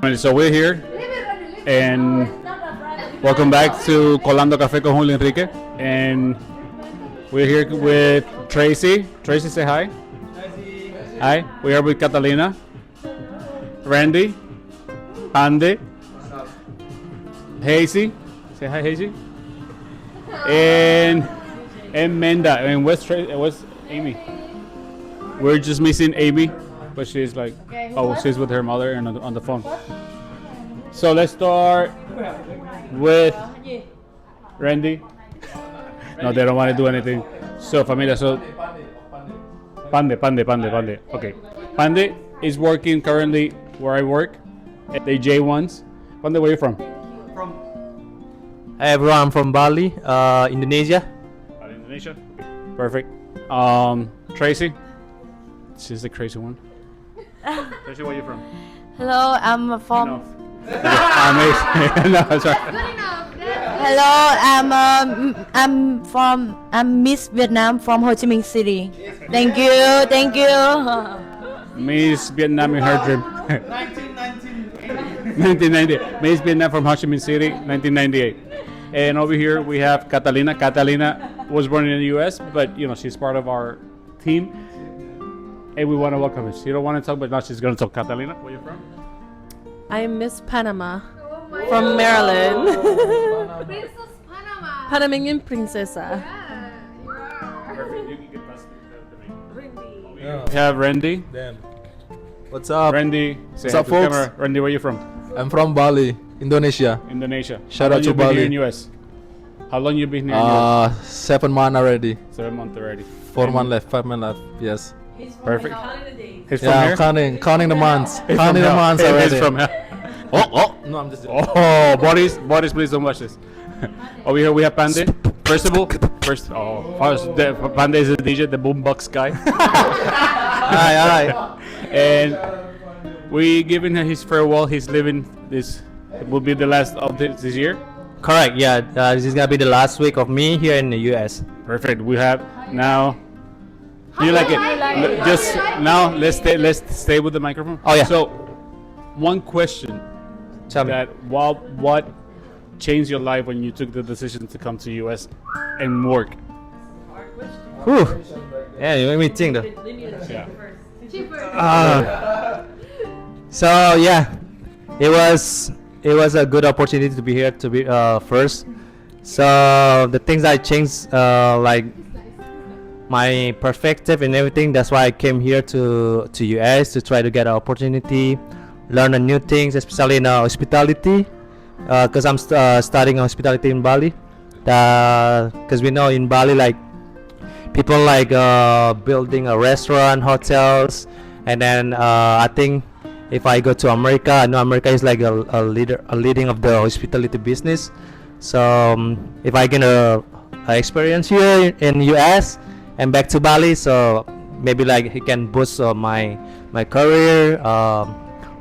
So we're here, and welcome back to Colando Café con Julio Enrique. And we're here with Tracy. Tracy, say hi. Hi. We are with Catalina, Randy, Andy, Hazy. Say hi, Hazy. And Menda. And what's Amy? We're just missing Amy, but she's like, she's with her mother and on the phone. So let's start with Randy. No, they don't want to do anything. So familia, Pande. Okay. Pande is working currently where I work at the J1s. Pande, where are you from? Hi everyone, I'm from Bali, Indonesia. Indonesia? Perfect. Tracy? She's the crazy one. Tracy, where are you from? Hello, I'm from. Amazing. No, sorry. Hello, I'm Miss Vietnam from Ho Chi Minh City. Thank you. Miss Vietnam in her dream. 1990. Miss Vietnam from Ho Chi Minh City, 1998. And over here we have Catalina. Catalina was born in the U.S., but she's part of our team, and we want to welcome her. She don't want to talk, but now she's going to talk. Catalina, where you from? I'm Miss Panama from Maryland. Princess Panama. Panamanian princesa. Perfect. You can get past the We have Randy. Damn. What's up? Randy, say What's hi up, to the folks? camera. Randy, where you from? I'm from Bali, Indonesia. Indonesia. Shout How long out to you been Bali. here in US? How long you been here in US? 7 months already. 7 months already. 4 months left, 5 months left. Yes. Perfect. He's from Yeah, here? I'm counting the months. He's Counting from the hell. months He's already. from hell. No, I'm just. Oh, Boris, please don't watch this. Over here we have Pande. First, Pande is the DJ, the boombox guy. Alright. And we giving him his farewell. He's leaving. This will be the last of this year. Correct, yeah. This is gonna be the last week of me here in the US. Perfect. We have now. Do you like it? Just now, let's stay with the microphone. Oh, yeah. So, one question Tell me. that what changed your life when you took the decision to come to US and work? Whew. Yeah, you make me think though. Yeah. So yeah, it was a good opportunity to be here to be first. So the things I changed, like my perspective and everything. That's why I came here to US to try to get an opportunity, learn a new things, especially in hospitality, because I'm studying hospitality in Bali. Because we know in Bali, like people like building a restaurant, hotels, and then I think if I go to America, I know America is like a leading of the hospitality business. So if I get a experience here in US and back to Bali, so maybe like he can boost my career.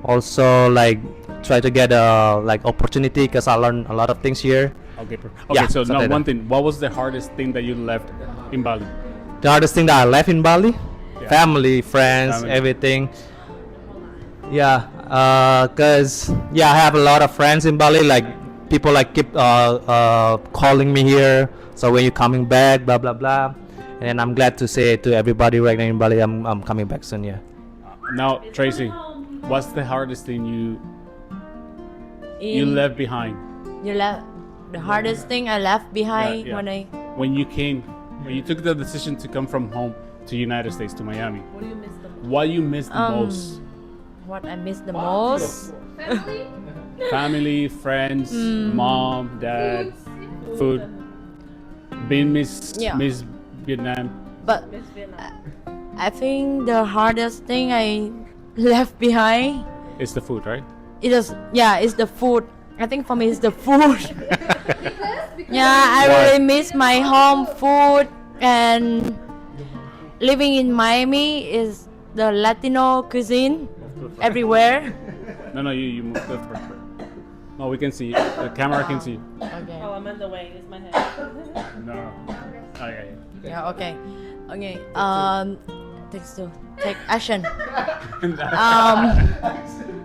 Also like try to get a like opportunity because I learned a lot of things here. Okay. Okay. Yeah, So now something one like thing. What was the hardest thing that you left in Bali? The hardest thing that I left in Bali, Yeah. family, friends, Family. everything. Yeah, cause I have a lot of friends in Bali. Like people like keep calling me here. So when you're coming back, blah blah blah. And I'm glad to say to everybody right now in Bali, I'm coming back soon. Yeah. Now, Tracy, what's the hardest thing you left behind? The hardest thing I left behind Yeah, yeah. when When you took the decision to come from home to United States, to Miami. What do you miss the most? What you missed the most? what I miss the most. Family? Family, friends, mom, dad, food. Being Miss Vietnam. But I think the hardest thing I left behind It's the food, right? it's the food. I think for me it's the food. Because Yeah, I Why? really miss my home food, and living in Miami is the Latino cuisine everywhere. No, you move that first. No, we can see you. The camera can see you. Okay. Oh, I'm in the way. It's my head. No. Oh, yeah. Yeah. Okay. Okay. Take action.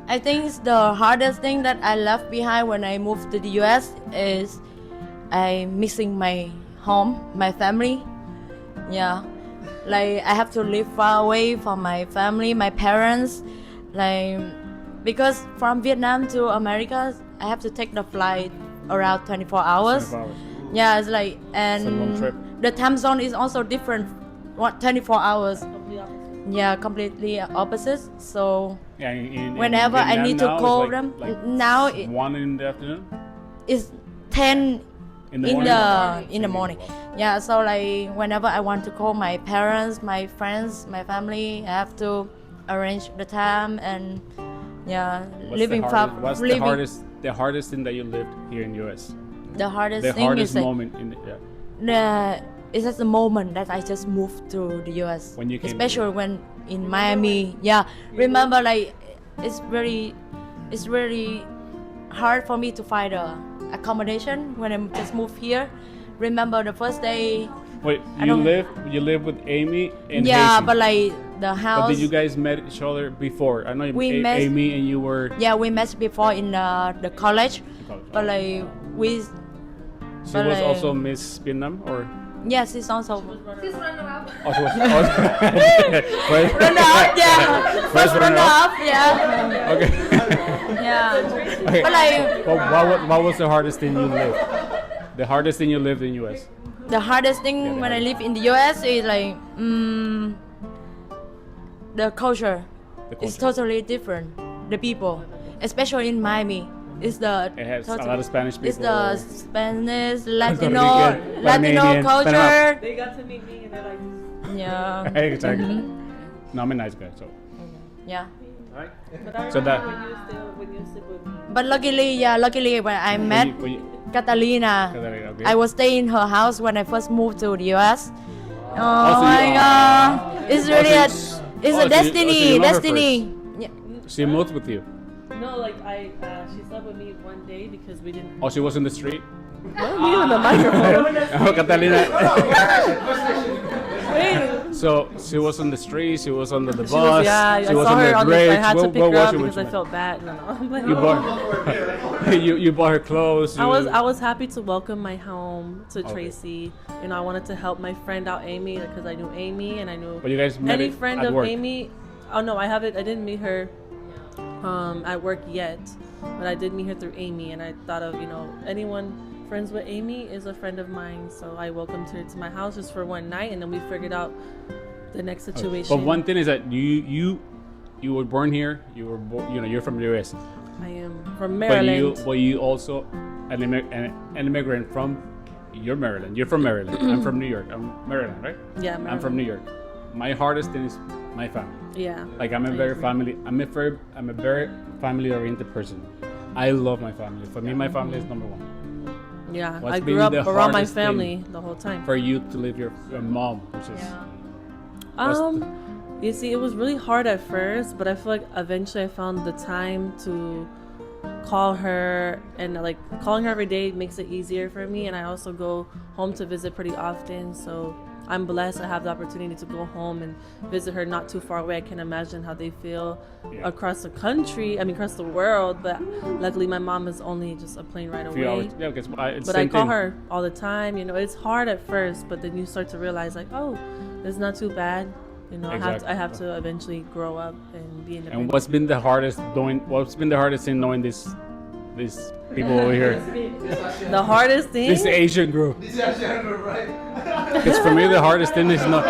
I think the hardest thing that I left behind when I moved to the US is I'm missing my home, my family. Yeah, like I have to live far away from my family, my parents. Like because from Vietnam to America, I have to take the flight around 24 hours. 24 hours. Yeah, it's like It's a long trip. the time zone is also different. What 24 hours? Complete opposite. Yeah, completely opposite. So Yeah, in whenever I Vietnam need to now, it's call like- them, like now 1 in the afternoon. it's 10 In the in morning. the morning. Yeah, so like whenever I want to call my parents, my friends, my family, I have to arrange the time and yeah, What's living the far. hardest, what's living, the hardest thing that you lived here in US? the hardest The thing hardest is like moment in yeah. it's just the moment that I just moved to the US. When you came especially when in Miami. Yeah, remember like it's very hard for me to find a accommodation when I just moved here. Remember the first day. Wait, I you don't- live with Amy and Yeah, Hazy. but like the house. But did you guys met each other before? I know We met- Amy and you were. Yeah, we met before in the college, but like we. She but, was like- also Miss Vietnam, or Yes, it's also She's runner up. oh, she was. First, runner up. Yeah, First runner runner up? up. Yeah, okay. yeah. Okay. But like What was the hardest thing you lived? The hardest thing you lived in US? the hardest thing Yeah, the when I hardest. live in the US is like the culture. The It's culture. totally different. The people, especially in Miami, it's the It has a lot of Spanish people. It's the Spanish, Puerto Latino, Rican, Latino Panamanian, culture. They got to meet me and they're like, Yeah, Exactly. No, I'm a nice guy, so. yeah. but I So that- when you stick with me. But luckily when I met When you- Catalina, Catalina, okay. I was staying in her house when I first moved to the US. Oh so my you- God, it's really so a, it's- it's oh, a so you- destiny, so you know her destiny. Yeah. She moved with you. No, like she slept with me one day because we didn't. Oh, she was in the street. Me on the microphone. Oh, Catalina. Wait. So she was on the street. She was under the bus. She was, yeah, I she was saw on her the on the. bridge. I had to What- pick what her was up it when because she I met? felt bad. No, I'm like, You oh. bought you bought her clothes. I was happy to welcome my home to Okay. Tracy. You know, I wanted to help my friend out, Amy, because I knew Amy and I knew But you guys met any it friend at of work. Amy. Oh no, I didn't meet her at work yet, but I did meet her through Amy, and I thought of anyone friends with Amy is a friend of mine, so I welcomed her to my house just for one night, and then we figured out the next situation. But one thing is that you were born here. You were you're from the US. I am from Maryland. But you also an immigrant from. You're Maryland. You're from Maryland. I'm from New York. I'm Maryland, right? Yeah, I'm Maryland. from New York. My hardest thing is my family. Yeah. Like I'm a very family oriented person. I love my family. For me, my family is number one. Yeah, What's I been grew up the around my hardest thing family the whole time. For you to leave your mom, which is what's You see, it was really hard at first, but I feel like eventually I found the time to call her, and like calling her every day makes it easier for me. And I also go home to visit pretty often, so I'm blessed I have the opportunity to go home and visit her not too far away. I can imagine how they feel Yeah. across the country, across the world, but luckily my mom is only just a plane ride a few away. hours. Yeah, because it's But I same call thing. her all the time. It's hard at first, but then you start to realize like, oh, it's not too bad. Exactly. I have to eventually grow up and be independent. And what's been the hardest thing knowing these people over here? The hardest thing? This Asian group. Because for me the hardest thing is not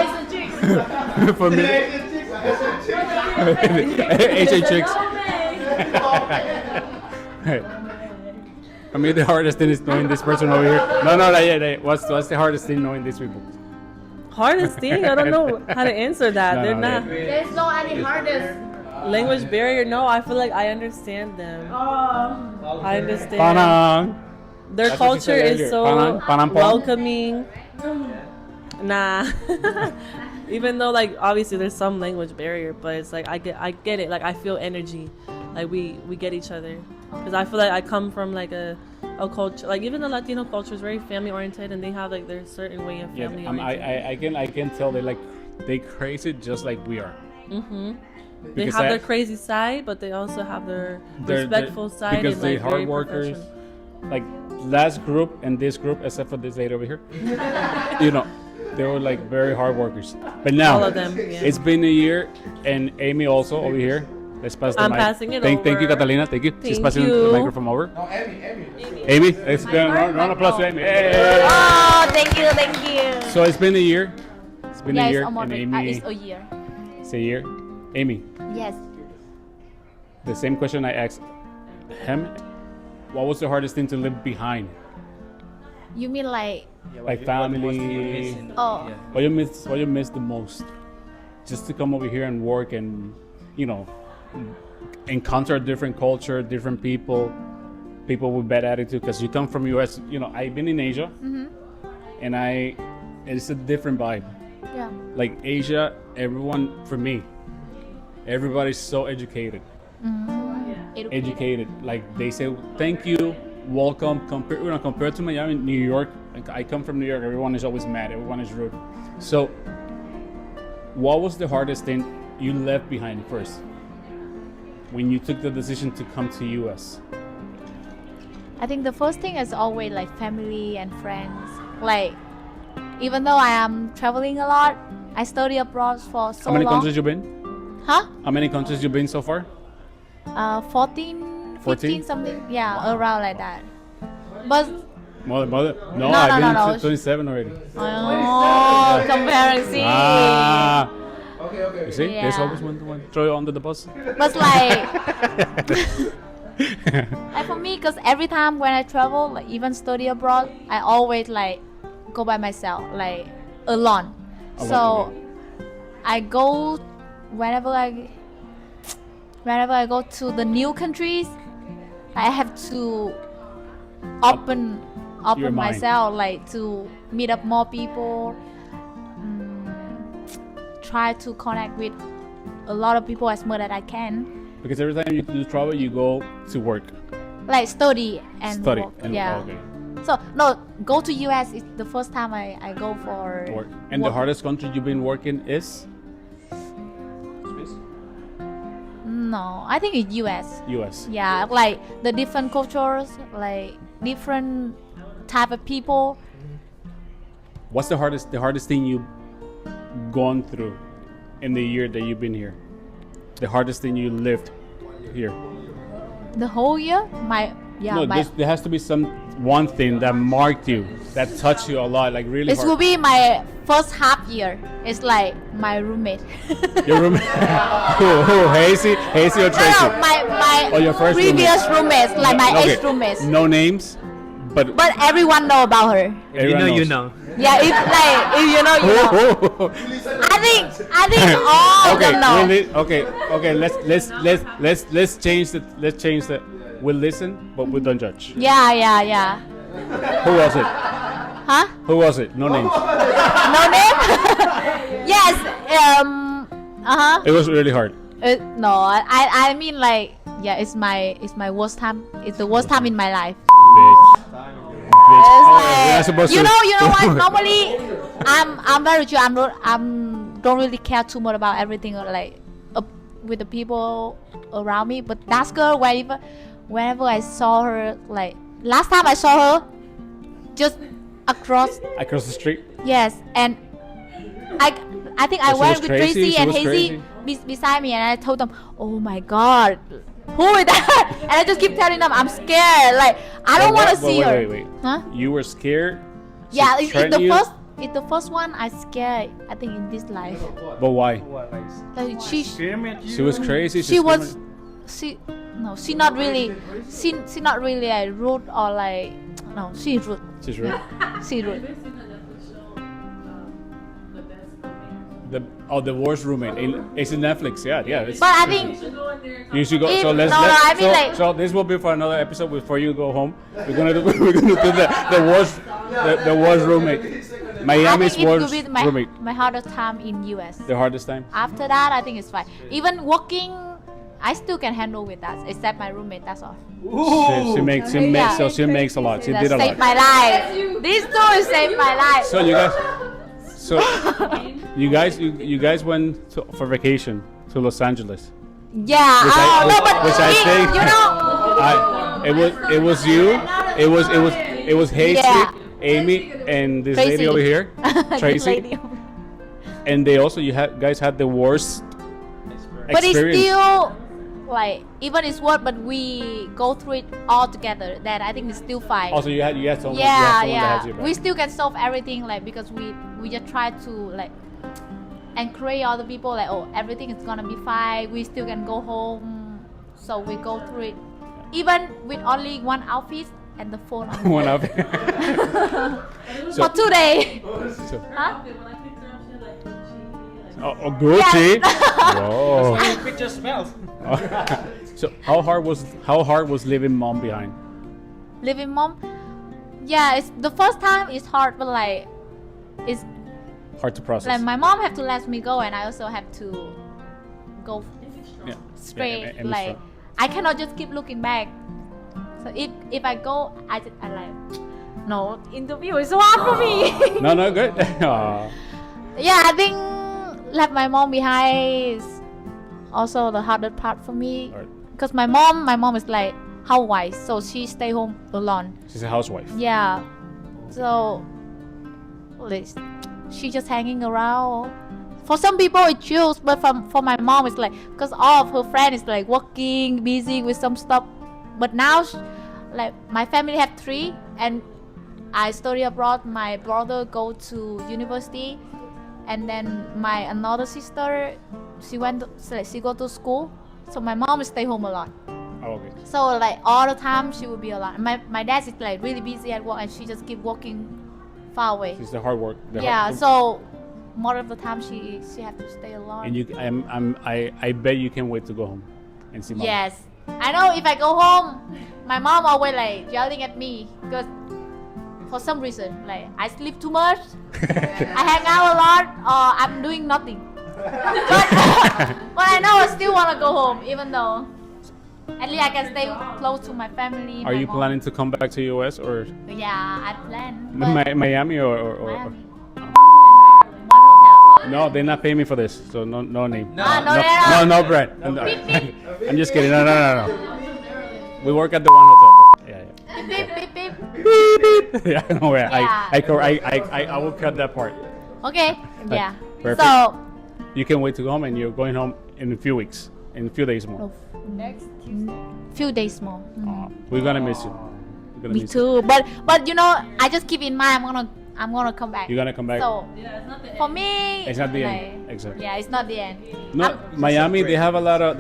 for me Asian chicks. For me the hardest thing is knowing this person over here. No. What's the hardest thing knowing these people? Hardest thing? I don't know how to answer that. No, They're no, not There's no any hardest. language barrier. No, I feel like I understand them. I understand. Panang. Their That's what you culture said is earlier. so Panang pong? welcoming. Nah. Even though like obviously there's some language barrier, but it's like I get it. Like I feel energy. Like we get each other. Because I feel like I come from like a culture, like even the Latino culture is very family oriented, and they have like their certain way of Yeah, family oriented. I can tell they crazy just like we are. They Because have I- their crazy side, but they also have their They're- respectful side because and they like hard very workers. professional. Like last group and this group, except for this lady over here, you know, they were like very hard workers. But now All of them, yeah. it's been a year, and Amy also over here. Let's pass the I'm mic. passing it Thank you, over. Catalina. Thank you. She's Thank passing the you. microphone over. No, Amy. Let's go. Round of applause to Amy. Hey. Oh, thank you. So it's been a year. It's been a Yeah, year, it's almost and Amy. it's a year. It's a year. Amy, Yes. the same question I asked him. What was the hardest thing to leave behind? You mean like? Like family. Oh, What you miss the most? Just to come over here and work and, you know, encounter a different culture, different people with bad attitude. Because you come from US, you know, I've been in Asia, and it's a different vibe. yeah. Like Asia, everyone, for me, everybody's so educated. Educated. Like they say, thank you, welcome. Compared to Miami, New York, like, I come from New York. Everyone is always mad. Everyone is rude. So, what was the hardest thing you left behind first when you took the decision to come to US? I think the first thing is always like family and friends. Like, even though I am traveling a lot, I study abroad for so How many long. countries you been? Huh? How many countries you been so far? 14, 14? 15 something. Yeah, around like that. But Mother. No, No, I've no, been no, to 27 already. oh, comparison. Ah. You see, there's Yeah. always one to throw you under the bus. But like, like for me, because every time when I travel, like even study abroad, I always like go by myself, like alone. Alone, So okay. I go whenever I go to the new countries, I have to open Your mind. myself, like to meet up more people, try to connect with a lot of people as much as I can. Because every time you do travel, you go to work. Like study and Study. work. And, Yeah. okay. So no, go to US is the first time I go for Work. And the work. hardest country you've been working is? No, I think it's US. US. Yeah, like the different cultures, like different type of people. What's the hardest thing you've gone through in the year that you've been here? The hardest thing you lived here? The whole year, No, there has to be one thing that marked you, that touched you a lot, like really it hard. will be my first half year. It's like my roommate. Your roommate? Who? Hazy or Tracy? No, my Oh, your first previous roommates, like my Okay, ex-roommates. No names, but But everyone know about her. everyone you knows. know. Yeah, if like if you know, you know. I think all of Okay, them know. okay. Let's change the. We'll listen, but we don't judge. Yeah. Who was it? Huh? Who was it? No names. No name? Yes. It was really hard. No, I mean like yeah, it's my worst time. It's the worst time in my life. Bitch. It's Oh, like, we're not supposed you to. know what? Normally, I'm very true. Don't really care too much about everything like with the people around me. But that girl, whenever I saw her, like last time I saw her, just across. Across the street. Yes, and I think I But she went was with crazy? Tracy She and was Hazy beside me, and I told them, "Oh my God, who is that?" And I just keep telling them, "I'm scared. Like I don't want to see her." Wait. Huh? You were scared? She Yeah, it's threatened the you? first. It's the first one I scared. I think in this life. But why? Like She was crazy. she was screaming? she not really like rude or like no she's rude. She's rude. She's rude. The worst roommate. It's in Netflix. Yeah. It's, But I think you should go. If- So let's. no, let's I mean, like- so this will be for another episode before you go home. We're gonna do the worst roommate. I Miami's think it will worst be roommate. my hardest time in US. The hardest time. After that, I think it's fine. Even working, I still can handle with that, except my roommate. That's all. She makes Yeah. so she makes a lot. She That did a saved lot. my life. These two saved my life. So you guys went for vacation to Los Angeles. Yeah. Which I- Oh no, but which I think- you know. It was you. It was Hazy, Yeah. Amy, and this Tracy. lady over here, This Tracy. lady. And they also guys had the worst But it's experience. still like even it's work, but we go through it all together. That I think it's still fine. Also, you had someone. you had Yeah, someone that yeah. has your back. We still can solve everything like because we just try to like encourage other people like oh everything is gonna be fine. We still can go home. So we go through it, even with only one outfit and the phone. On One up. for 2 days. So, Huh? oh, Gucci. Yes. Whoa. Picture smells. So how hard was leaving mom behind? Living mom. Yeah, it's the first time it's hard, but like it's Hard to process. like my mom have to let me go, and I also have to go yeah. straight. Yeah, and like I cannot just keep looking back. So if I go, I like no interview is so hard for me. no, good. Aw. Yeah, I think left my mom behind is also the hardest part for me Alright. because my mom is like housewife, so she stay home alone. She's a housewife. Yeah, so she just hanging around. For some people it chills, but for my mom it's like because all of her friends is like working, busy with some stuff. But now, like my family have 3, and I study abroad. My brother go to university, and then my another sister, she go to school. So my mom stay home a lot. Oh, okay. So like all the time she will be alone. My dad is like really busy at work, and she just keep working far away. She's the hard work. Yeah, so more of the time she have to stay alone. And I bet you can't wait to go home and see mom. Yes, I know. If I go home, my mom always like yelling at me because for some reason like I sleep too much, I hang out a lot, or I'm doing nothing. But I know I still want to go home, even though at least I can stay close to my family. Are my you mom. planning to come back to US or Yeah, I plan. But Miami or Miami. One hotel. No, they're not paying me for this, so no name. No, no bread. I'm just kidding. No. We work at the one hotel. But yeah. Beep, beep, beep. Yeah, no, Yeah. I will cut that part. Okay. Yeah. Perfect. So You can wait to go home, and you're going home in a few weeks, in a few days more. few days more. We're gonna miss you. We're gonna Me miss you. too. But you know, I just keep in mind I'm gonna come back. You're gonna come back. So for me, It's not the like, end. Exactly. Yeah, it's not the end. No, Miami, they have a lot of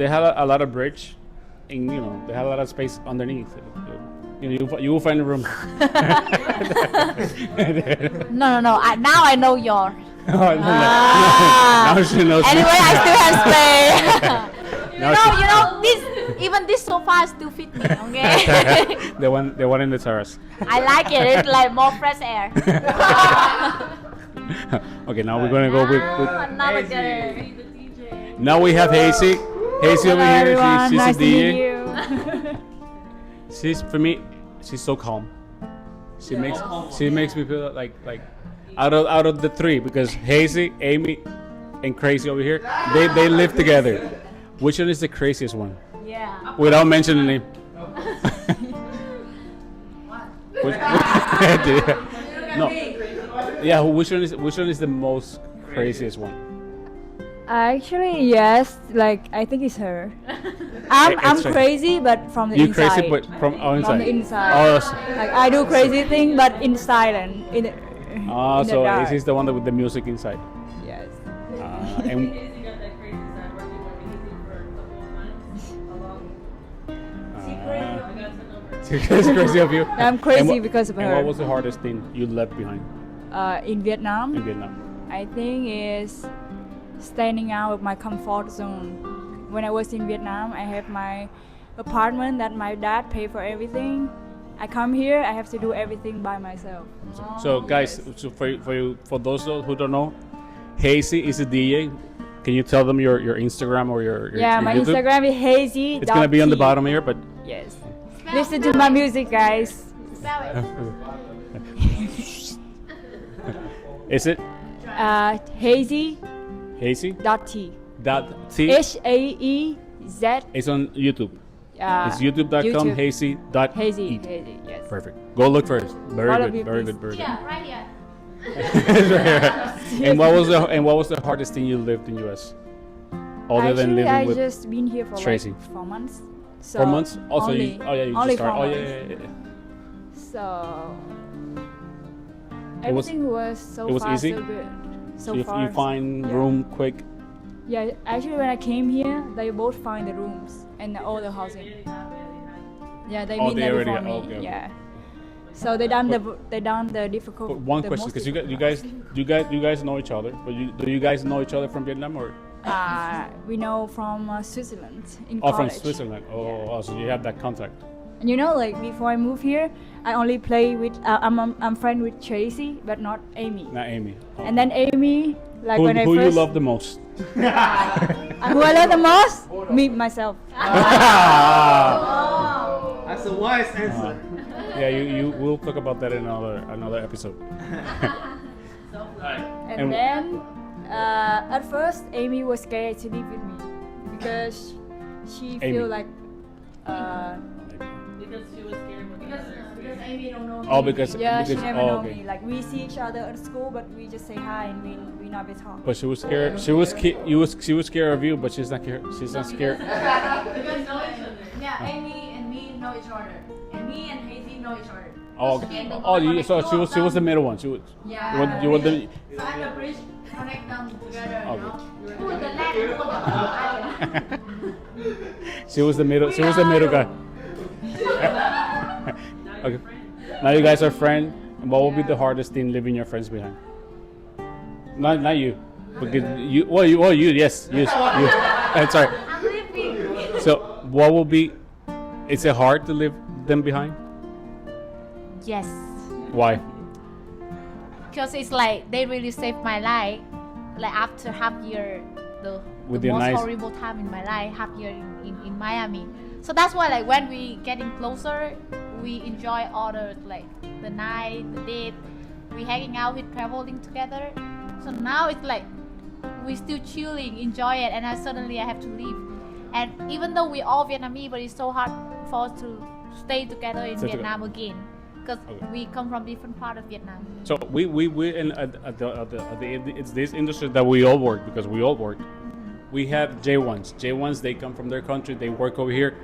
bridge, and they have a lot of space underneath. You will find a room. No. Now I know your. Oh, no. Now she knows. Anyway, I still have space. Now she- you know, this sofa still fit me. Okay. the one in the terrace. I like it. It's like more fresh air. Okay, now we're gonna go with Another girl. now we have Hazy. Hazy over here. She's nice a to meet DJ. you. She's so calm. She makes me feel like out of the 3, because Hazy, Amy, and Crazy over here, they live together. Which one is the craziest one? Yeah. Without mentioning name. No. Yeah, which one is the most craziest one? Actually, yes. Like I think it's her. I'm It's crazy, but from the You inside. crazy, but from inside. From the inside. Oh, Like I do crazy thing, but in silent. In the so dark. this is the one with the music inside. Yes. And it's crazy of you. I'm crazy And what- because of And her. what was the hardest thing you left behind In Vietnam, in Vietnam? I think is standing out of my comfort zone. When I was in Vietnam, I have my apartment that my dad paid for everything. I come here, I have to do everything by myself. So guys, so for those who don't know, Hazy is a DJ. Can you tell them your Instagram or your Yeah, my YouTube? Instagram is hazy. It's gonna be on the bottom here, but Yes. Listen to my music, guys. is it Hazy Hazy? dot T. T. HAEZ. It's on YouTube. It's YouTube. youtube.com hazy dot Hazy. eat. Hazy. Yes. Perfect. Go look first. Very Follow good. me, Very please. good. Very good. Yeah, right here. And what was the hardest thing you lived in US? Other than Actually, living I with just been here for Tracy. like 4 months. So 4 months? Also, only, you only just started. 4 Oh months. yeah. So It was- everything was so it was far easy? so good. So You far, find yeah. room quick. Yeah, actually when I came here, they both find the rooms and all the housing. Yeah, they Oh, been they there already- before me. okay. Yeah. So they done the difficult. But one the question, most because difficult. you guys know each other, but do you guys know each other from Vietnam or? We know from Switzerland in Oh, college. from Switzerland. Oh, so you have that contact. And you know, like before I moved here, I only play with. I'm friend with Tracy, but not Amy. Not Amy. Oh. And then Amy, like who when I who first. you love the most? Who I love the most? Me myself. That's a wise answer. Yeah, you we'll talk about that in another episode. And then at first Amy was scared to live with me because she Amy. feel like Because she was scared with Because Amy don't know me. Oh, because yeah, she because never oh, know okay. me. Like we see each other at school, but we just say hi and we never talk. But she was scared. She was scared of you, but she's not scared. She's not scared. Because yeah, Amy and me know each other, and me and Hazy know each other. Oh, okay. So she was the middle one. She was. Yeah. You were the. So I'm the bridge connect them together. You Okay. know? Who is the last? Who is the island? She was the middle. She was the middle guy. Okay. Now you guys are friends. And what will be the hardest thing leaving your friends behind? Not you, because you. Well, you. Yes, you. I'm sorry. I'm leaving. So what will be? Is it hard to leave them behind? Yes. Why? Because it's like they really saved my life. Like after half year, the With the your most nice- horrible time in my life, half year in Miami. So that's why like when we getting closer, we enjoy all the night, the date, we hanging out, we traveling together. So now it's like we still chilling, enjoy it, and suddenly I have to leave. And even though we all Vietnamese, but it's so hard for us to stay together in Stay Vietnam again, because Okay. we come from different part of Vietnam. So we in it's this industry that we all work, because we all work. We have J1s. J1s, they come from their country, they work over here.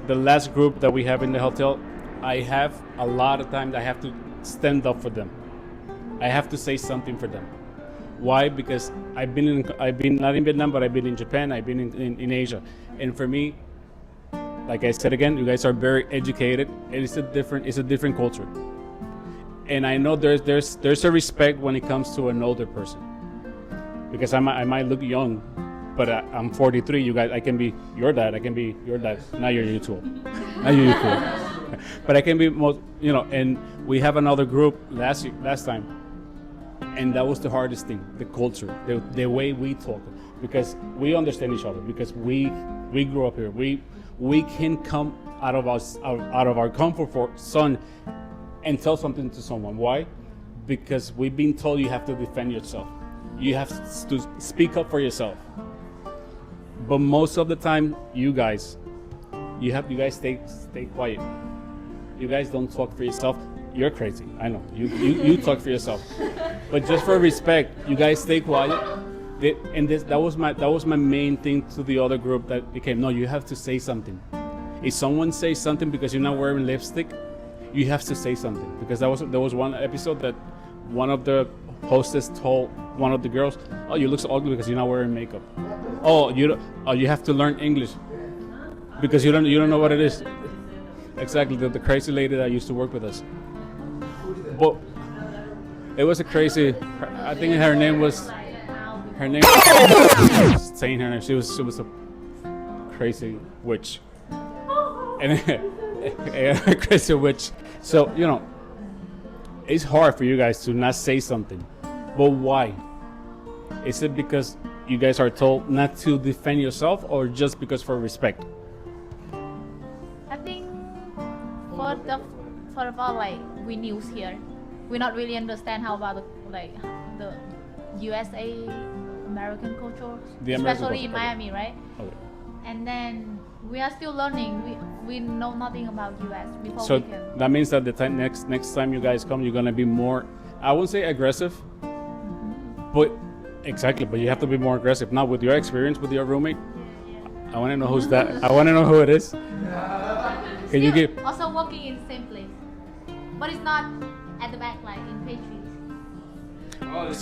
The last group that we have in the hotel, I have a lot of times I have to stand up for them. I have to say something for them. Why? Because I've been not in Vietnam, but I've been in Japan, I've been in Asia. And for me, like I said again, you guys are very educated. It's a different culture. And I know there's a respect when it comes to an older person. Because I might look young, but I'm 43. You guys, I can be your dad. I can be your dad. Now you're too old. Now you're too old. But I can be most, And we have another group last time, and that was the hardest thing: the culture, the way we talk, because we understand each other. Because we grew up here. We can come out of our comfort zone and tell something to someone. Why? Because we've been told you have to defend yourself. You have to speak up for yourself. But most of the time, you guys stay quiet. You guys don't talk for yourself. You're crazy. I know. You talk for yourself. But just for respect, you guys stay quiet. That was my main thing to the other group that became, no, you have to say something. If someone says something because you're not wearing lipstick, you have to say something. Because there was one episode that one of the hostess told one of the girls, "Oh, you look so ugly because you're not wearing makeup. Oh, you have to learn English because you don't know what it is." Exactly, the crazy lady that used to work with us. But it was a crazy. I think her name was. Her name. Saying her name, she was a crazy witch. And a crazy witch. So it's hard for you guys to not say something. But why? Is it because you guys are told not to defend yourself, or just because for respect? I think for about like we news here, we not really understand how about the USA American culture, The American especially in culture, okay. Miami, right? Okay. And then we are still learning. We know nothing about US before So we can. that means that the time next time you guys come, you're gonna be more. I won't say aggressive, but exactly. But you have to be more aggressive. Now, with your experience with your roommate, I want to know who's that. I want to know who it is. Can you Still give? also working in the same place, but it's not at the back like in pastries.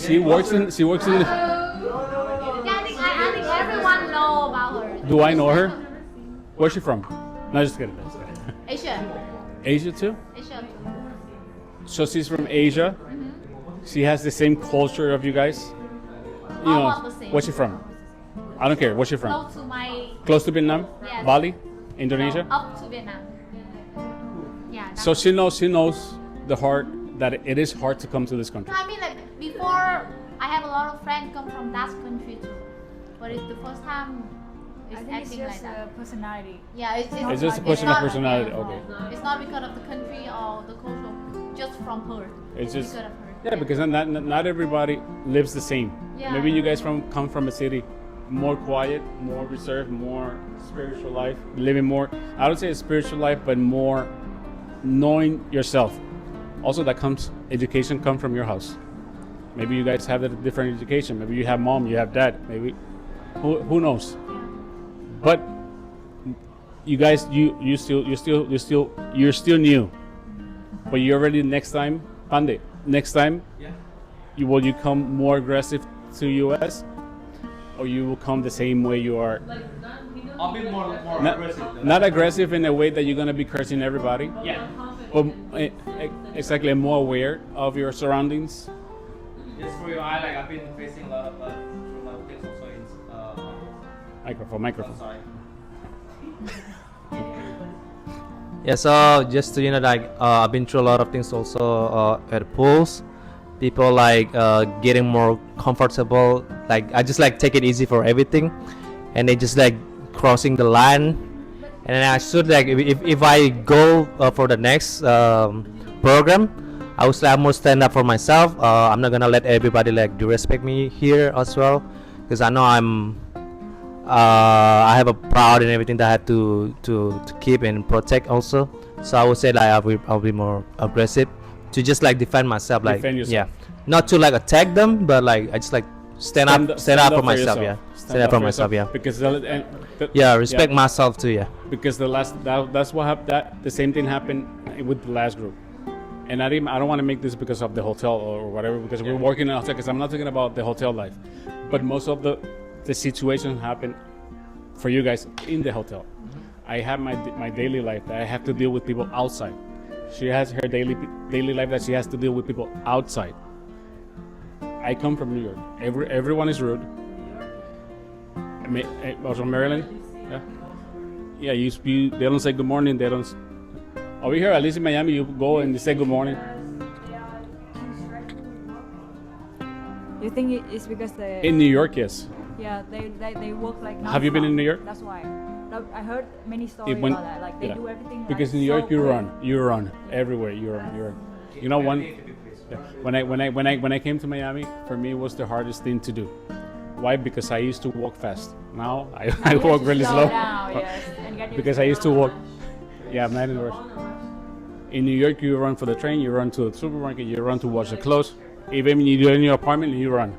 She works in. She works in. Yeah, I think everyone know about her. Do I know her? Where's she from? No, just kidding. Just kidding. Asia. Asia too. Asia. So she's from Asia. She has the same culture of you guys. You Almost the same. Where's she from? I don't care. Where's she from? Close to my Close to Vietnam? Yes. Bali? Indonesia? up to Vietnam. Yeah. So she knows the heart that it is hard to come to this country. I mean, like before, I have a lot of friends come from that country too, but it's the first time I it's think it's acting like just that. personality. Yeah, It's just a question of not- personality. Okay. It's not because of the country or the culture, just from her. It's just because of her. yeah, because not everybody lives the same. Yeah. Maybe you guys come from a city more quiet, more reserved, more spiritual life, living more. I don't say a spiritual life, but more knowing yourself. Also, that comes education come from your house. Maybe you guys have a different education. Maybe you have mom, you have dad. Maybe who knows? But you guys, you're still new. But you're ready next time, Pande. Next time, will you come more aggressive to US, or you will come the same way you are? I'll be more Not aggressive in a way that you're gonna be cursing everybody. Yeah. But exactly, more aware of your surroundings. Just for your eye, like I've been facing a lot of things also in Microphone. sorry. Yeah, so just to I've been through a lot of things also at pools. People getting more comfortable. Like I just take it easy for everything, and they just crossing the line. And then I should if I go for the next program, I would say I'm gonna stand up for myself. I'm not gonna let everybody disrespect me here as well, because I know I have a proud and everything that I have to keep and protect also. So I would say I'll be more aggressive to just defend myself. Defend yourself. Yeah, not to attack them, but I just stand up for myself. yourself. Yeah, stand up for myself. Yeah, Because respect myself too. Yeah. Because that's what happened. The same thing happened with the last group. And I don't want to make this because of the hotel or whatever, because we're working in a hotel. Because I'm not talking about the hotel life, but most of the situation happened for you guys in the hotel. I have my daily life that I have to deal with people outside. She has her daily life that she has to deal with people outside. I come from New York. Everyone is rude. Also Maryland. Yeah. They don't say good morning. They don't. Over here, at least in Miami, you go and you say good morning. You think it's because they? In New York, yes. Yeah, they work like. Have you been in New York? That's why. I heard many stories When- about that. Like they yeah. do everything. Because like, in New York, so quick. you run everywhere. You run. You know, yeah. When I came to Miami, for me it was the hardest thing to do. Why? Because I used to walk fast. Now I You have walk to really slow slow. down, yes, and get Because I used to walk. Yeah, I'm not in the rush. In New York, you run for the train, you run to the supermarket, you run to wash the clothes. Even when you're in your apartment, you run.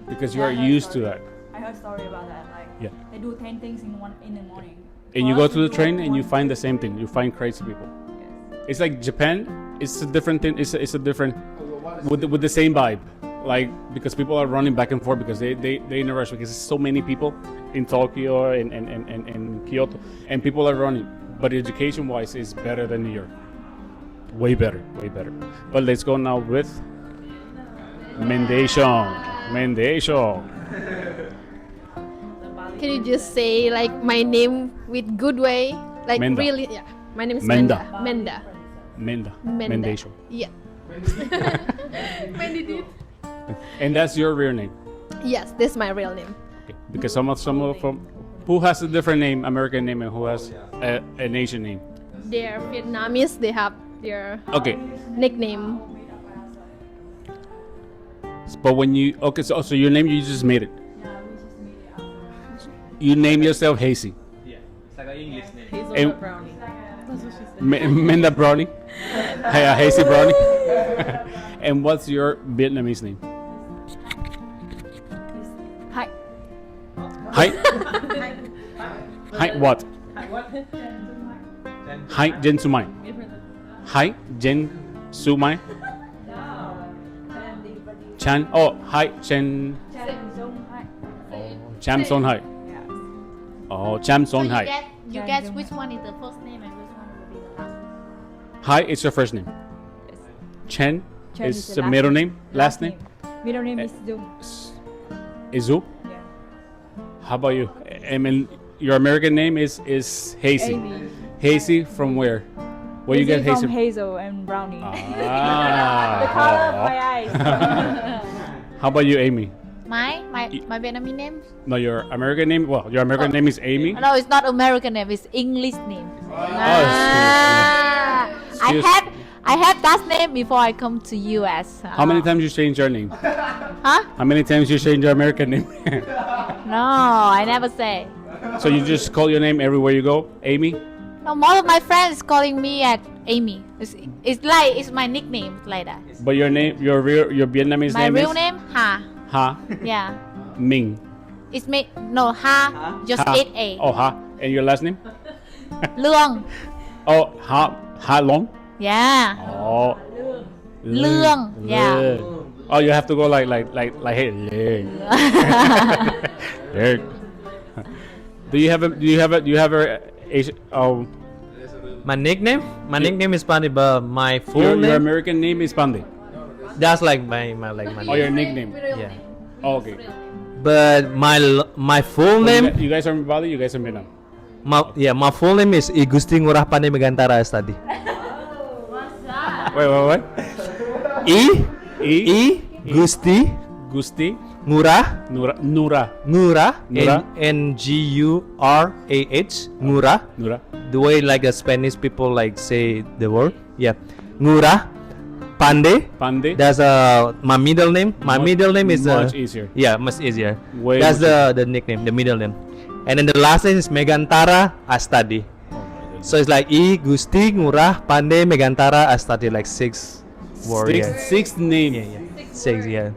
Because you are used to that. I heard story about that. Like Yeah. they do 10 things in the morning. And For you us go to the do train and you one find the thing. same thing. You find crazy people. Yes. It's like Japan. It's a different thing. It's a different with the same vibe. Like because people are running back and forth because they in a rush because there's so many people in Tokyo and Kyoto and people are running. But education wise, it's better than New York. Way better. But let's go now with Mendation. Can you just say my name with good way? Menda. Really? Yeah. My name is Menda. Menda. Mendation. Yeah. When did it? And that's your real name. Yes, this is my real name. Okay. Because some from who has a different name, American name, and who has an Asian name. They're Vietnamese. They have their Okay. nickname. But when you so your name you just made it. You name yourself Hazy. Yeah, it's like an English name. Hazelnut brownie. That's what she said. Menda Brownie. Hazy Brownie. And what's your Vietnamese name? Hi. Hi. Hi what? Hi Jen Sumai. Hi Jen Sumai. Chan. Oh, hi Chen. Cham Son Hai. Oh, Cham So Son you Hai. guess which one is the first name and which one will be the last. Hi, it's your first name. Chen, Chen is is the the last middle name. name. Last name Middle name is Zoom. Izu. Yeah. How about you? I mean, your American name is Hazy. Amy. Hazy from where? Where you get Hazy from Hazy? Hazel and Brownie. The Ah. color of my eyes. How about you, Amy? My Vietnamese name? No, your American name. Well, your American name is Amy. No, it's not American name. It's English name. Ah, excuse- I have that name before I come to US. How many times you change your name? Huh? How many times you change your American name? No, I never say. So you just call your name everywhere you go, Amy? No, most of my friends calling me at Amy. It's like it's my nickname, it's like that. But your name, your Vietnamese My name real is name, Ha. Ha Yeah. Ming. It's me. No, Ha. Just Ha. 8A. Oh, Ha. And your last name? Luong. Oh, Ha Long. Yeah. Oh. Lương, yeah. Lương. Oh, you have to go like hey, Lương. Lương. Do you have a Asian? Oh, My nickname? My nickname is Pandi, but my full your name. American name is Pandi. That's like my Oh, your nickname. yeah. Oh, okay. But my full So name, you guys are from Bali. You guys are from Vietnam. my full name is I Gusti Ngurah Pandi Megantara tadi. Wait, what? I Gusti Gusti Ngurah Nura. Ngurah Ngurah Nura. the way like the Spanish people like say the word. Yeah, Ngurah Pande. Pandi. That's my middle name. My middle name is much easier. Yeah, much easier. Way That's much the nickname, the middle name. And then the last name is Megantara Astadi. So it's like I Gusti Ngurah Pande Megantara Astadi, like 6 words. Yeah. Six names. Yeah. 6, yeah.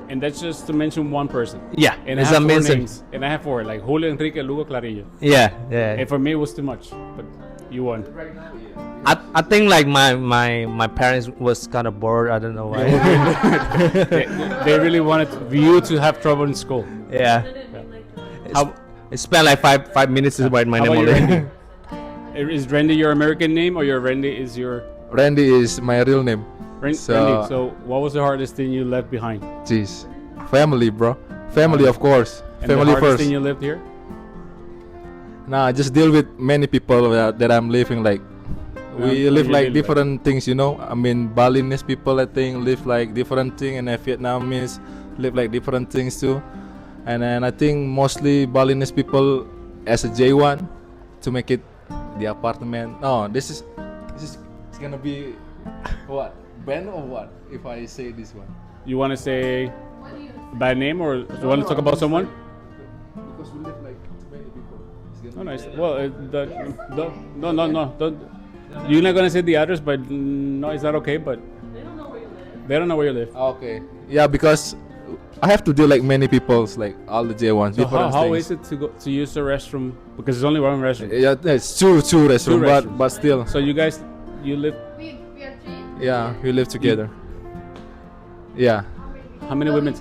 And that's just to mention one person. Yeah, And I it's have four amazing. names. And I have four, like Julio, Enrique, Lugo, Clarillo. Yeah, yeah. And for me, it was too much. But you won. I think like my parents was kind of bored. I don't know why. they really wanted you to have trouble in school. Yeah. How, I spent like five minutes to write my how name about your already. Randy? Is Randy your American name or your Randy is your Randy is my real name. Randy? So- So what was the hardest thing you left behind? Jeez. Family, bro. Family, of course. And Family the hardest first. thing you left here? Nah, I just deal with many people that I'm living like. We Yeah, live you like live different things, you know. I mean, Balinese people, I think, live like different thing, and Vietnamese live like different things too. And then I think mostly Balinese people as a J1 to make it the apartment. No, this is it's gonna be what band or what if I say this one. You want to say bad name or you want to talk about someone? Because we live like many people. It's No, gonna nice. Well, no. Don't. You're not gonna say the address, but no, it's not okay. But they don't know where you live. Okay. Yeah, because I have to deal like many people's like all the J1s. So different how things. is it to go to use the restroom? Because there's only one restroom. Yeah, it's two restaurants, restrooms. but still. So you guys, you live. We are three. Yeah, we live together. Yeah. How many women?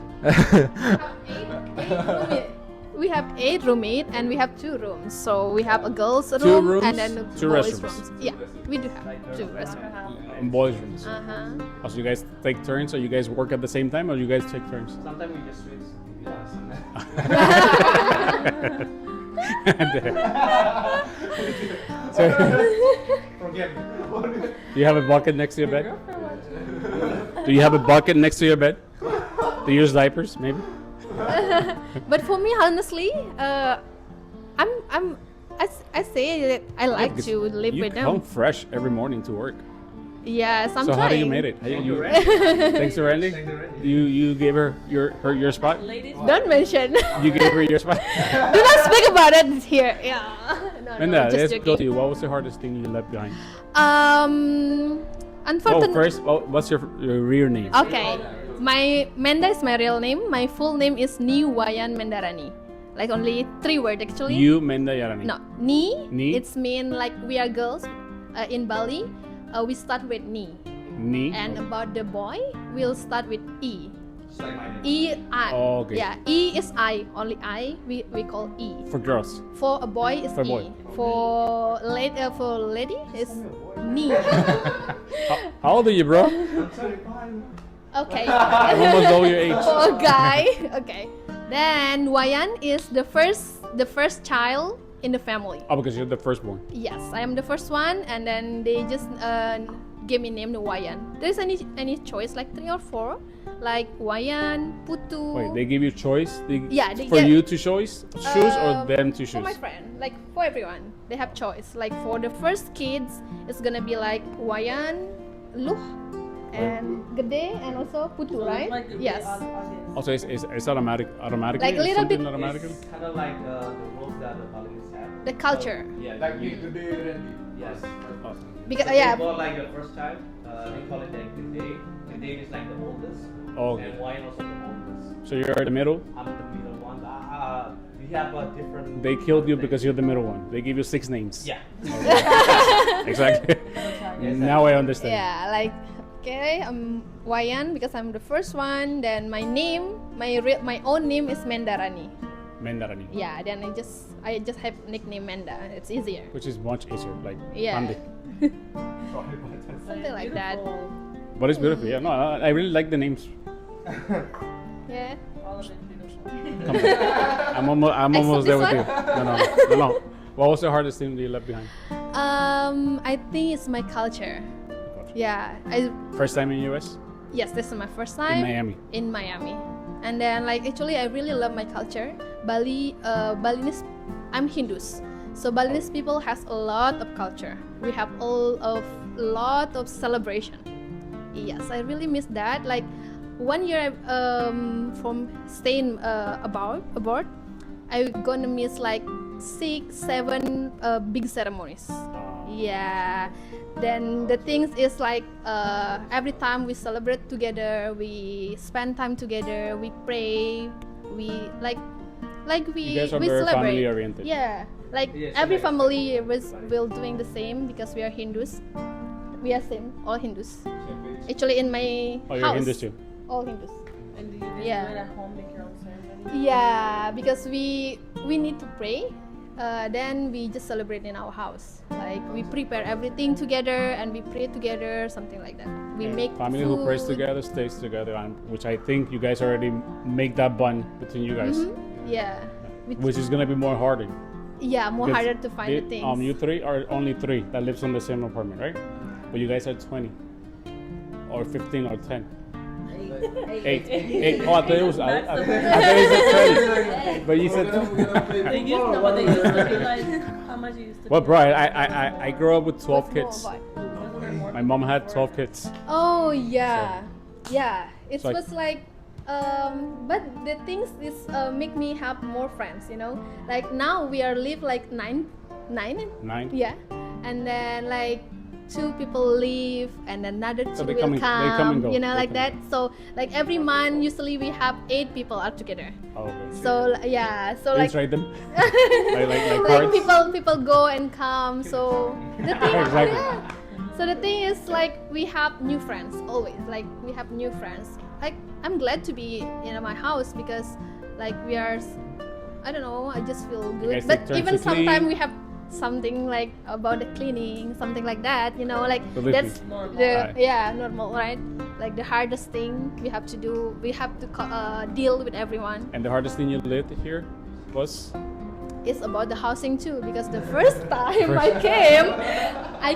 We have 8 roommates and we have 2 rooms. So we have a girls' room Two rooms, and then two boys' restrooms. rooms. Yeah, we do have 2 restrooms. Boys' rooms. Uh-huh. So you guys take turns, or you guys work at the same time, or you guys take turns? Sometimes we just switch. Do you have a bucket next to your bed? Do you have a bucket next to your bed? To use diapers, maybe? But for me, honestly, I say that I like Because to live you with come them. fresh every morning to work. Yes, I'm So trying. how do you made it? Thanks to Randy. You gave her your spot. Don't mention. You gave her your spot. Do not speak about it here. Yeah. No, Linda, just let's go joking. to you. What was the hardest thing you left behind? Um, Oh, unfortunately. first, what's your real name? Okay, my Menda is my real name. My full name is Ni Wayan Mendarani. Like only 3 words actually. You Menda Yarani. No, Ni. Ni? It's mean like we are girls. In Bali, we start with Ni. Ni. And about the boy, we'll start with E. E I. Oh, okay. Yeah, E is I. Only I. We call E. For girls. For a boy is For E. boy. For lady is Ni. How old are you, bro? Okay. I'm almost over your age. For a guy. Okay. Then Wayan is the first child in the family. Oh, because you're the firstborn. Yes, I am the first one, and then they just gave me name the Wayan. There's any choice like 3 or 4, like Wayan, Putu. Wait, they give you choice? Yeah, they for get- you to choose or them to choose? For my friend, like for everyone, they have choice. Like for the first kids, it's gonna be like Wayan, Luh, and Gede, and also Putu, right? Yes. Also, it's automatically? Like a little bit- automatically? Kind of like the rules that the Balinese have. The culture. Yeah, like you. Yes. Because So yeah, before like the first child, they call it like Gede. Gede is like the oldest. Oh, okay. And Wayan also the oldest. So you're the middle? I'm the middle one. We have a different. They killed you because you're the middle one. They give you 6 names. Yeah. Exactly. Now I understand. yeah, like okay, I'm Wayan because I'm the first one. Then my name, my own name is Mendarani. Mendarani. Yeah, then I just have nickname Menda. It's easier. Which is much easier. Like, Yeah. Pandi. Something like that. But it's beautiful. Yeah, no, I really like the names. Yeah. All of it beautiful. Come on. I'm almost there this with you. No. What was the hardest thing that you left behind? I think it's my culture. Yeah. First time in US? Yes, this is my first time Miami. In Miami, and then like actually I really love my culture. Balinese. I'm Hindus, so Balinese people has a lot of culture. We have lot of celebration. Yes, I really miss that. Like 1 year from staying abroad, I gonna miss like 6, 7 big ceremonies. Yeah. Then the things is like every time we celebrate together, we spend time together, we pray, we like we You guys are we very celebrate. family oriented. Yeah, like every family will doing the same because we are Hindus. We are same, all Hindus. Actually, in my Oh, you're house, Hindus too? all Hindus. And do you guys Yeah. do it at home, make your own ceremony? Yeah, because we need to pray. Then we just celebrate in our house. Like we prepare everything together and we pray together, something like that. We make Family food. who prays together stays together, and which I think you guys already make that bond between you guys, Yeah. which is gonna be more harder. Yeah, more Because harder to find the things. You 3 are only 3 that lives in the same apartment, right? But you guys are 20, or 15, or 10. 8. Oh, I thought it was. I thought you said 20. But you said. They used to, what they used to be like, how much you used to Well, be? bro, I grew up with 12 What's kids. more about- My mom had 12 kids. Oh yeah, yeah. It So I- was like, but the things is make me have more friends. You know, like now we are live like nine. 9. Yeah, and then like 2 people leave, and another 2 So they will come and go. You know, They like come that. So like every month, usually we have 8 people out together. Oh, okay. So yeah, so You like. trade them? like like cards? people go and come, so the thing Exactly. yeah. So the thing is like we have new friends always, like we have new friends. Like I'm glad to be in my house because like we are I don't know, I just feel good. guys But take turns even to clean? sometimes we have something like about the cleaning, something like that, you know, like Absolutely. that's Normal. the Right. yeah, normal, right? Like the hardest thing we have to do, we have to deal with everyone. And the hardest thing you lived here was? It's about the housing too because the first time I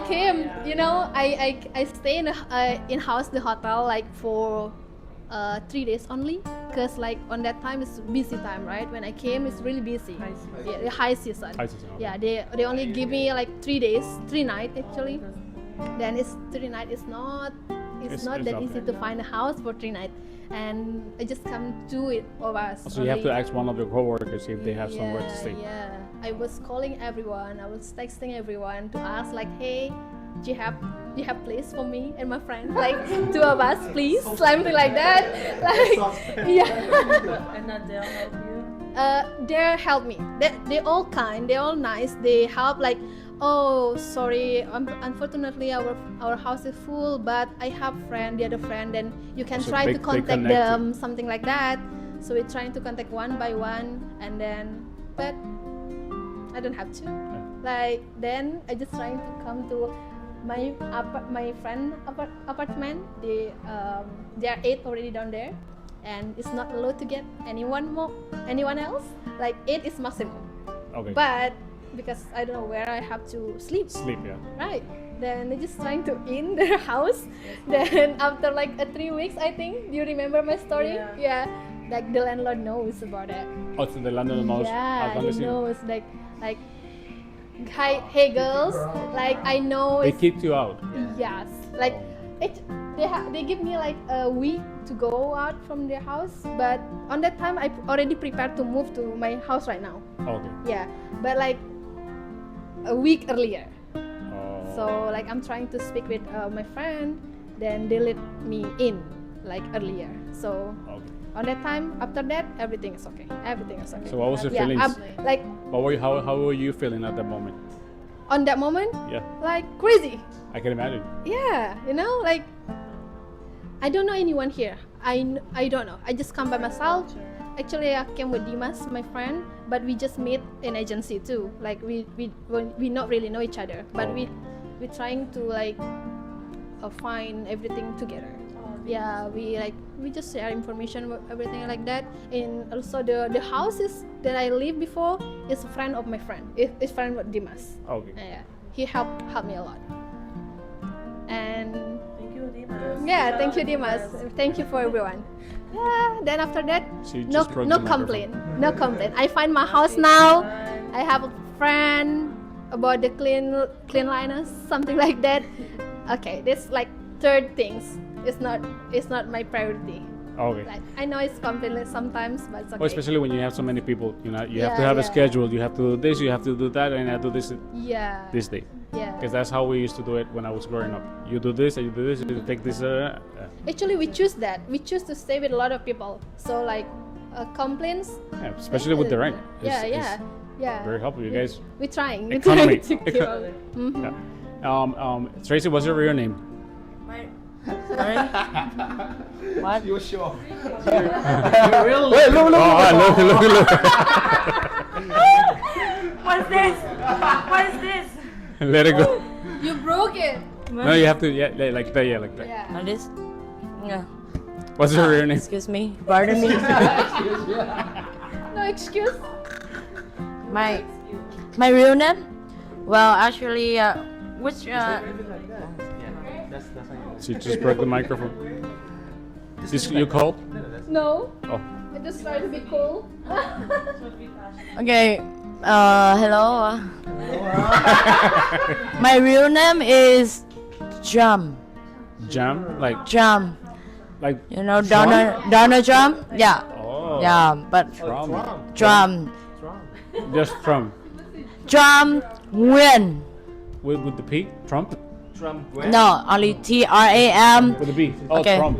came, you know, I stay in house the hotel like for 3 days only because like on that time it's busy time, right? When I came it's really busy. High season. Yeah, the high season. High season, okay. Yeah, they only give me like 3 days, 3 nights actually. then it's 3 nights. It's not that easy to find a house for 3 nights, and I just come 2 of us. So you have to ask one of your coworkers if they have somewhere to stay. Yeah, I was calling everyone. I was texting everyone to ask like, hey, do you have place for me and my friend? Like 2 of us, please, something like that. Like, yeah. And that they'll help you. They help me. They all kind. They all nice. They help like, oh sorry, unfortunately our house is full, but I have the other friend, and you can So try they to contact connect them, something like that. So we're trying to contact one by one, and then but I don't have to. Like then I just trying to come to my friend apartment. There are 8 already down there, and it's not allowed to get anyone else. Like 8 is maximum. Okay. But because I don't know where I have to sleep. Sleep, yeah. Right. Then they're just trying to in their house. Then after like 3 weeks, I think. Do you remember my story? Yeah. Like the landlord knows about it. Oh, so the landlord knows. Yeah, he knows. Like, hi, hey girls. Like I know. They It's, kicked you out. yes. Like they give me like a week to go out from their house. But on that time, I already prepared to move to my house right now. Okay. Yeah. But like a week earlier. Oh. So like I'm trying to speak with my friend, then they let me in like earlier. So Okay. on that time, after that, everything is okay. Everything is okay. So what was your Yeah, feelings? like How were you feeling at that moment? on that moment, Yeah, like crazy. I can imagine. Yeah, like I don't know anyone here. I don't know. I just come by myself. Actually, I came with Dimas, my friend, but we just meet in agency too. Like we not really know each other, but Oh. we trying to like find everything together. Yeah, we just share information, everything like that. And also the houses that I lived before is a friend of my friend. It's friend with Dimas. Okay. Yeah, he helped me a lot. And Thank you, Dimas. yeah, thank you, Dimas. Thank you for everyone. Yeah, then after that, So you no just broke the complaint. No complaint. I find my house now. I have a friend about the cleanliness, something like that. Okay, this like third things. It's not my priority. Okay. Like I know it's complicated sometimes, but it's okay. Well, especially when you have so many people, you have to Yeah, have a yeah. schedule. You have to do this, you have to do that, and I do this Yeah. this day. Yeah. Because that's how we used to do it when I was growing up. You do this, and you do this, you take this. Actually, we choose that. We choose to stay with a lot of people. So like complaints. Yeah, especially with the rent. Yeah. Very helpful, you guys. We're trying. Economy. To keep up. Mhm. Yeah. Tracy, what's your real name? Sorry? What? You sure? Wait, look. What's this? What is this? Let it go. You broke it. No, you have to, like that, like that. Yeah. Like this? Yeah. What's your real name? Excuse me. Pardon me. No excuse. my real name? Well, actually, which She just broke the microphone. You called? No. Oh. I just try to be cool. Okay. Hello. My real name is Jam. Jam? Like, Jam. You know Trump? Donald Trump? Yeah. oh. Yeah, but Trump. Trump. Just Trump. Trump Nguyen. With the P? Trump? No, only TRAM. With the B? Oh, Okay. Trump.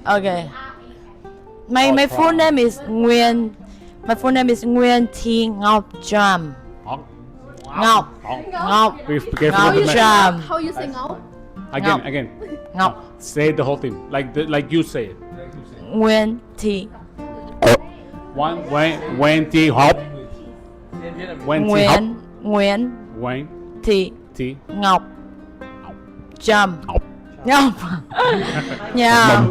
Okay. Oh, My full Trump. name is Nguyen. My full name is Nguyen Thi Ngọc Jam. Ngọc. Ngọc. Ngọc. Be careful How with you the say mic. Jam. how you say ngao? Again. Ngọc. Say the whole thing. Like you say it. Nguyen Thi. When T hop. When T hop. Nguyen When Thi T. Ngọc Jam. Ngọc. Yeah.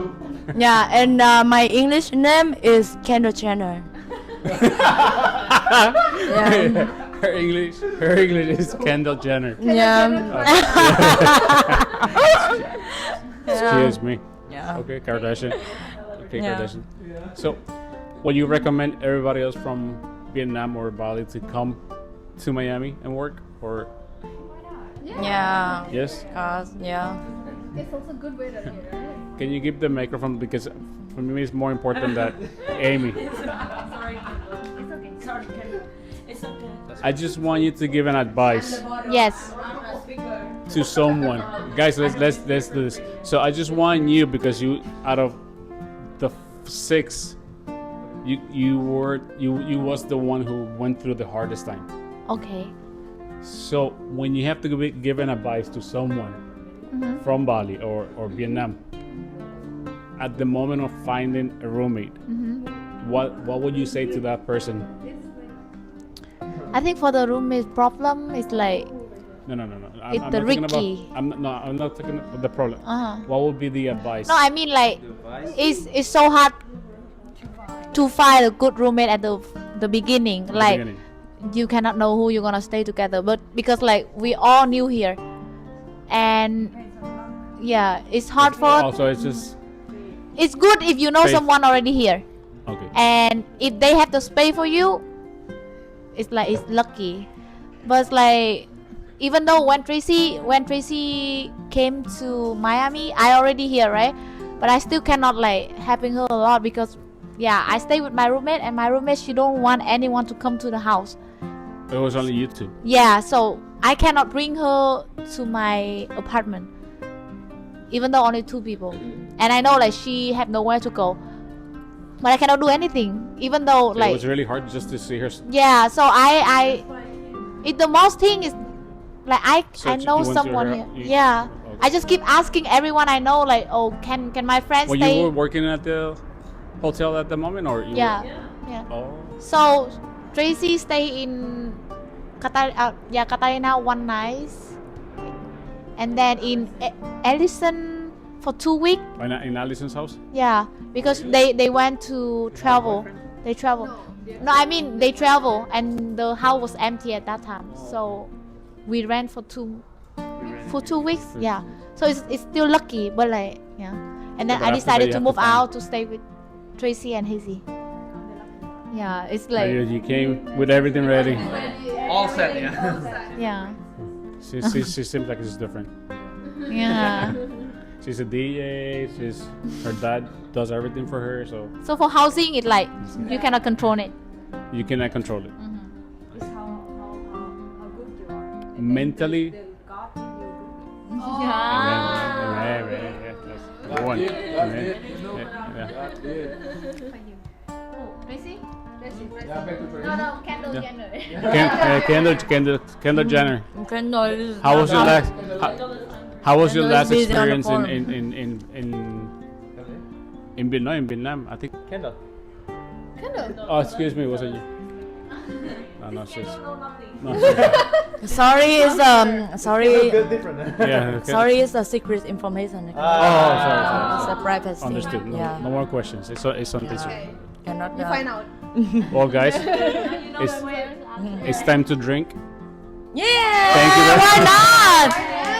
Yeah, and my English name is Kendall Jenner. Yeah. Her English is Kendall Jenner. Yeah. Excuse me. Yeah. Okay, Kardashian. Okay, Yeah. Kardashian. So, would you recommend everybody else from Vietnam or Bali to come to Miami and work, or Yeah. Yeah. Yes. Cause yeah. It's also good weather here, right? Can you give the microphone because for me it's more important that Amy. Sorry. It's okay. Sorry. It's okay. I just want you to give an advice Yes. to someone. Guys, let's do this. So I just want you because you out of the 6 you was the one who went through the hardest time. Okay. So when you have to give an advice to someone from Bali or Vietnam at the moment of finding a roommate, what would you say to that person? I think for the roommate problem is like No. It's I'm the not talking Ricky. I'm not talking about the problem. Uh-huh. What would be the advice? no, I mean like it's so hard to find a good roommate at the beginning. At the Like beginning. you cannot know who you're gonna stay together, but because like we all new here, and yeah, it's hard for. Also, it's just It's good if you know Space. someone already here, okay. and if they have the space for you, it's like it's lucky. But it's like even though when Tracy came to Miami, I already here, right? But I still cannot like having her a lot because yeah, I stay with my roommate, and my roommate she don't want anyone to come to the house. It was only you two. Yeah, so I cannot bring her to my apartment, even though only 2 people. And I know like she have nowhere to go, but I cannot do anything, even though So like it was really hard just to see her. yeah. So the most thing is like I Search- know you went to someone her- here. you- Yeah, okay. I just keep asking everyone I know like, oh, can my friends Well, stay? you were working at the hotel at the moment, or you Yeah, were? yeah. Oh, So Tracy stay in Katarina one night, and then in Ellison for 2 weeks. in Allison's house. Yeah, because they went to travel. They travel. No, I mean they travel, and the house was empty at that time. So we rent for 2 weeks. Yeah. So it's still lucky, but like yeah. And then Yeah, but I after that decided you to have move to find- out to stay with Tracy and Hazy. Yeah, it's like You came with everything ready. All set, yeah. yeah, She seems like she's different. yeah. She's a DJ. Her dad does everything for her, so So for housing, it's like you cannot control it. you cannot control it. It's how good you are. Mentally. God give you good. That's one. Yeah. Tracy? No, Kendall Yeah. Jenner. Kendall Jenner. Kendall is How was your not- last? How was your Kendall is last busy on the experience phone. in Vietnam? In Vietnam, I think. Kendall. Oh, excuse me, was it you? No, she's. No, Sorry is sorry. yeah. Okay. Sorry is a secret information. Oh, sorry. It's a privacy. Understood. No, Yeah. no more questions. It's on this. Cannot. You find out. Well, guys, it's time to drink. Yeah. Thank you very Why not?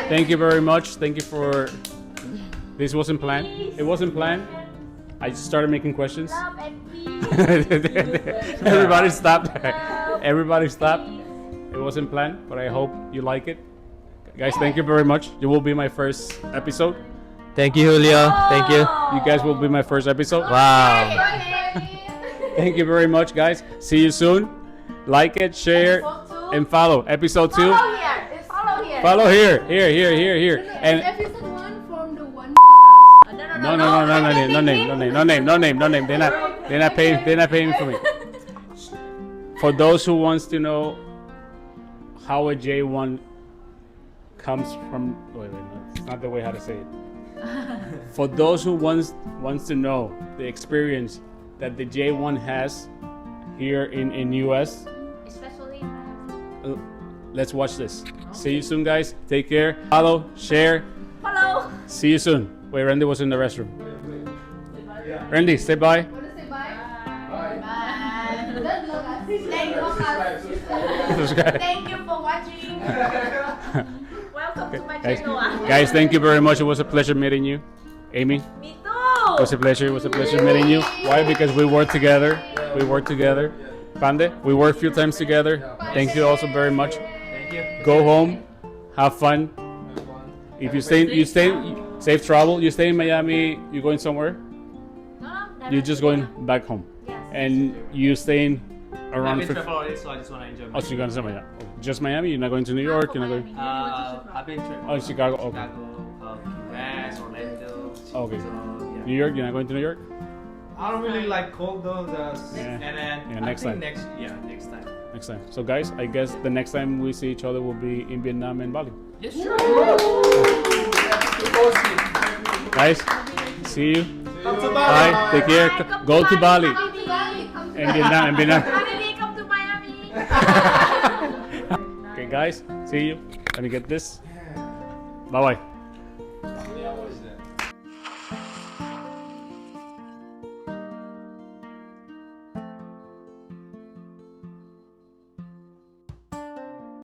Thank you very much. Thank you for. This wasn't planned. It wasn't planned. I just started making questions. Everybody stopped. Everybody stopped. It wasn't planned, but I hope you like it. Guys, thank you very much. You will be my first episode. Thank you, Julio. Thank you. You guys will be my first episode. Wow. Thank you very much, guys. See you soon. Like it, share, and follow. Episode 2. Follow here. Here. And Episode 1 from the one. no name. They're not paying for me. For those who wants to know how a J1 comes from, wait, no, it's not the way how to say it. For those who wants to know the experience that the J1 has here in US, Especially let's watch this. See you soon, guys. Take care. Follow, share. follow. See you soon. Wait, Randy was in the restroom. Randy, say bye. Want to say bye? Subscribe. Thank you for watching. Welcome to my Guys, channel. guys, thank you very much. It was a pleasure meeting you. Amy, Me too. it was a pleasure. It was a pleasure meeting you. Why? Because we work together. We work together. Pande, we work a few times together. Thank you also very much. Thank you. Go home, have fun, If you stay, safe travel. You stay in Miami. You going somewhere? You're just going back home, and you staying around. I've been travel already, so I just want to enjoy. Oh, so you're gonna stay Miami? Just Miami? You're not going to New York? You're not going? I've been travel. Oh, Chicago. Okay. Chicago, Key West, Orlando. Okay. So, yeah. New York? You're not going to New York? I don't really like cold though. And then Yeah, I next think time. next time. Next time. So guys, I guess the next time we see each other will be in Vietnam and Bali. Yes, sure. Guys, see you. Bye. Take care. Go to Bali. And Vietnam. And Vietnam. Come to Miami. Okay, guys. See you. Let me get this. Bye bye.